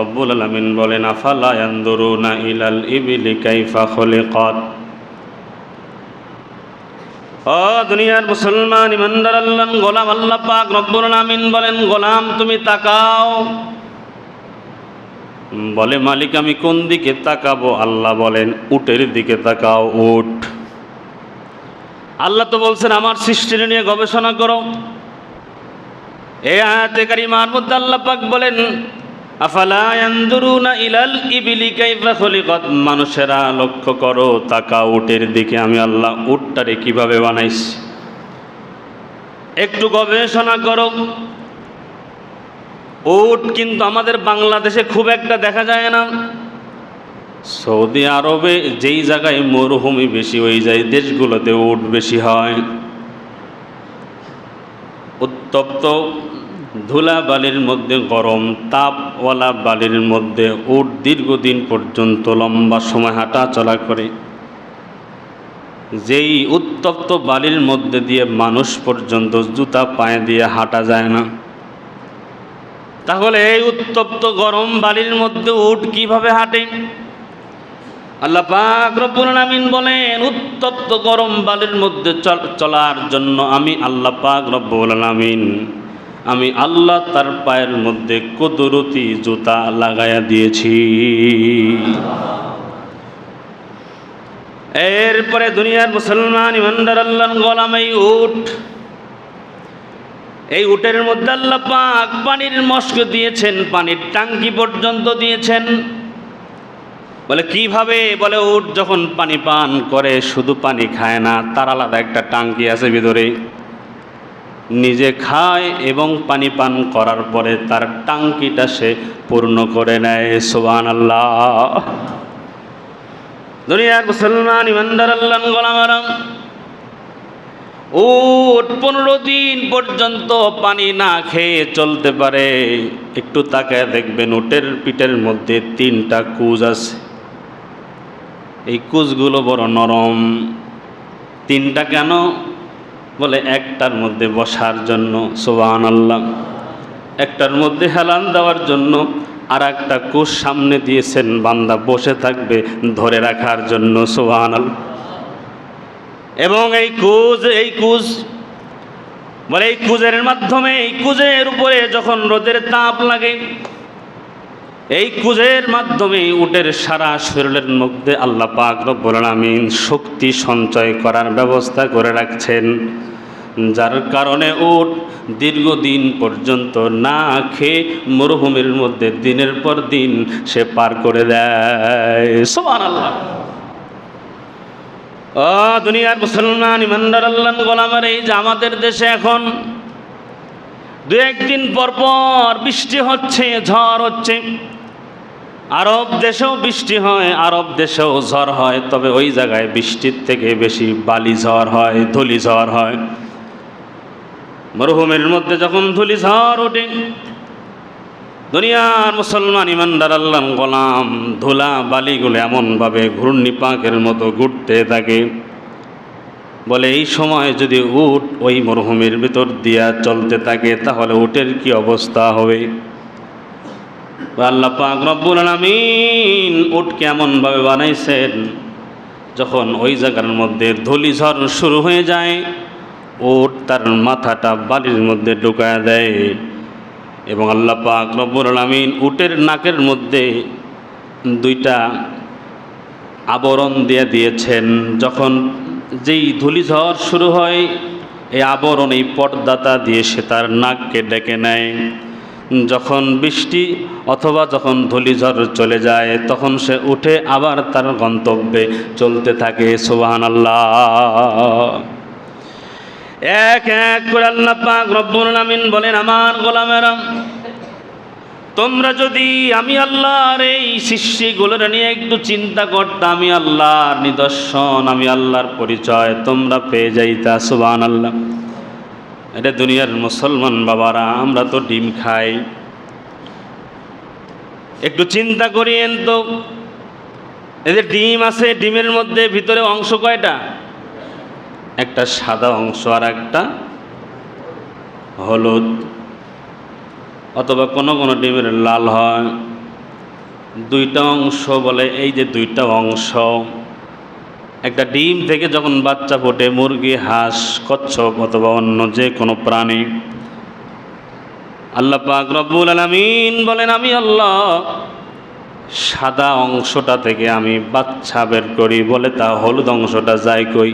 রব্বুল আলামিন বলেন আফালা ইয়ানজুরুনা ইলাল ইবিলি কাইফা খুলিকাত। ও দুনিয়ার মুসলমান ইমানদার আল্লাহর গোলাম, আল্লাহ পাক রব্বুল আলামিন বলেন, গোলাম তুমি তাকাও। বলে মালিক আমি কোন দিকে তাকাবো? আল্লাহ বলেন উটের দিকে তাকাও, উট। আল্লাহ তো বলছেন আমার সৃষ্টি নিয়ে গবেষণা করো। এই আয়াতে কারিমার মধ্যে আল্লাহ পাক বলেন আফালা ইয়ানজুরুনা ইলাল ইবিলি কাইফা খুলিকাত। মানুষেরা লক্ষ্য করো, তাকাও উটের দিকে, আমি আল্লাহ উটটারে কিভাবে বানাইছি। একটু গবেষণা করো। উট কিন্তু আমাদের বাংলাদেশে খুব একটা দেখা যায় না। সৌদি আরবে যেই জায়গায় মরুভূমি বেশি, ওই যায় দেশগুলোতে উট বেশি হয়। উত্তপ্ত ধুলা বালির মধ্যে, গরম তাপওয়ালা বালির মধ্যে উট দীর্ঘদিন পর্যন্ত লম্বা সময় হাঁটা চলা করে। যেই উত্তপ্ত বালির মধ্যে দিয়ে মানুষ পর্যন্ত জুতা পায়ে দিয়ে হাঁটা যায় না, তাহলে এই উত্তপ্ত গরম বালির মধ্যে উট কিভাবে হাঁটে? আল্লাহ পাক রব্বুল আলামিন বলেন উত্তপ্ত গরম বালির মধ্যে চলার জন্য আমি আল্লাহ পাক রব্বুল আলামিন, আমি আল্লাহ তার পায়ের মধ্যে কুদরতি জুতা লাগাইয়া দিয়েছি। এরপরে দুনিয়ার মুসলমান ইমানদার আল্লাহর গোলাম, এই উটের মধ্যে আল্লাহ পাক পানির মস্ক দিয়েছেন, পানির টাঙ্কি পর্যন্ত দিয়েছেন। বলে কিভাবে? বলে উট যখন পানি পান করে শুধু পানি খায় না, তার আলাদা একটা টাঙ্কি আছে ভিতরে, নিজে খায় এবং পানি পান করার পরে তার টাঙ্কিটা সে পূর্ণ করে নেয়। সুবহানাল্লাহ। দুনিয়ার মুসলমান ইমানদার আল্লাহর গোলামেরা, উট 15 দিন পর্যন্ত পানি না খেয়ে চলতে পারে। একটু তাকায় দেখবেন উটের পিঠের মধ্যে 3টা কুজ আছে। এই কুজগুলো বড় নরম। 3টা কেন? বলে একটার মধ্যে বসার জন্য, সুবহানাল্লাহ, একটার মধ্যে হেলান দেওয়ার জন্য, আর একটা কুজ সামনে দিয়েছেন বান্দা বসে থাকবে ধরে রাখার জন্য, সুবহানাল্লাহ। এবং এই কুজ বলে এই কুজের মাধ্যমে, এই কুজের উপরে যখন রোদের তাপ লাগে, এই কুজের মাধ্যমে উটের সারা শরীরের মধ্যে আল্লাহ পাক রব্বুল আলামিন শক্তি সঞ্চয় করার ব্যবস্থা করে রাখছেন, যার কারণে উট দীর্ঘদিন পর্যন্ত না খেয়ে মরুভূমির মধ্যে দিনের পর দিন সে পার করে দেয়। সুবহানাল্লাহ। ও দুনিয়ার মুসলমান ইমানদার আল্লাহর গোলামের, এই যে আমাদের দেশে এখন 2-1 দিন পর পর বৃষ্টি হচ্ছে, ঝড় হচ্ছে। আরব দেশেও বৃষ্টি হয়, আরব দেশেও ঝড় হয়, তবে ওই জায়গায় বৃষ্টির থেকে বেশি বালি ঝড় হয়, ধুলি ঝড় হয়। মরুভূমির মধ্যে যখন ধুলি ঝড় ওঠে, দুনিয়ার মুসলমান ইমানদার আল্লাহর গোলাম, ধুলা বালিগুলো এমনভাবে ঘূর্ণিপাকের মতো ঘুরতে থাকে। বলে এই সময় যদি উট ওই মরুভূমির ভিতর দিয়া চলতে থাকে তাহলে উটের কি অবস্থা হবে? আল্লাহ পাক রব্বুল আলামিন উটকে এমনভাবে বানাইছেন, যখন ওই জায়গার মধ্যে ধূলিঝড় শুরু হয়ে যায়, উট তার মাথাটা বালির মধ্যে ঢুকায় দেয়। এবং আল্লাহ পাক রব্বুল আলামিন উটের নাকের মধ্যে 2টা আবরণ দিয়ে দিয়েছেন। যখন যেই ধূলিঝড় শুরু হয়, এই আবরণ, এই পর্দাটা দিয়ে সে তার নাককে ডেকে নেয়। যখন বৃষ্টি অথবা যখন ধূলিঝড় চলে যায়, তখন সে উঠে আবার তার গন্তব্যে চলতে থাকে। সুবহানাল্লাহ। এক এক করে আল্লাহ পাক রব্বুল আলামিন বলেন, আমার গোলামেরা, তোমরা যদি আমি আল্লাহর এই সৃষ্টিগুলোর নিয়ে একটু চিন্তা করতা, আমি আল্লাহর নিদর্শন, আমি আল্লাহর পরিচয় তোমরা পেয়ে যাইতা। সুবহানাল্লাহ। এটা দুনিয়ার মুসলমান বাবারা, আমরা তো ডিম খাই। একটু চিন্তা করিয়েন তো, এদের ডিম আছে, ডিমের মধ্যে ভিতরে অংশ কয়টা? একটা সাদা অংশ আর একটা হলুদ, অথবা কোনো কোনো ডিমের লাল হয়, দুইটা অংশ বলে, এই যে দুইটা অংশ, একটা ডিম থেকে যখন বাচ্চা ফোটে, মুরগি, হাঁস, কচ্ছপ অথবা অন্য যে কোনো প্রাণী, আল্লাহ পাক রব্বুল আলামিন বলেন আমি আল্লাহ সাদা অংশটা থেকে আমি বাচ্চা বের করি, বলে তা হলুদ অংশটা যায় কই?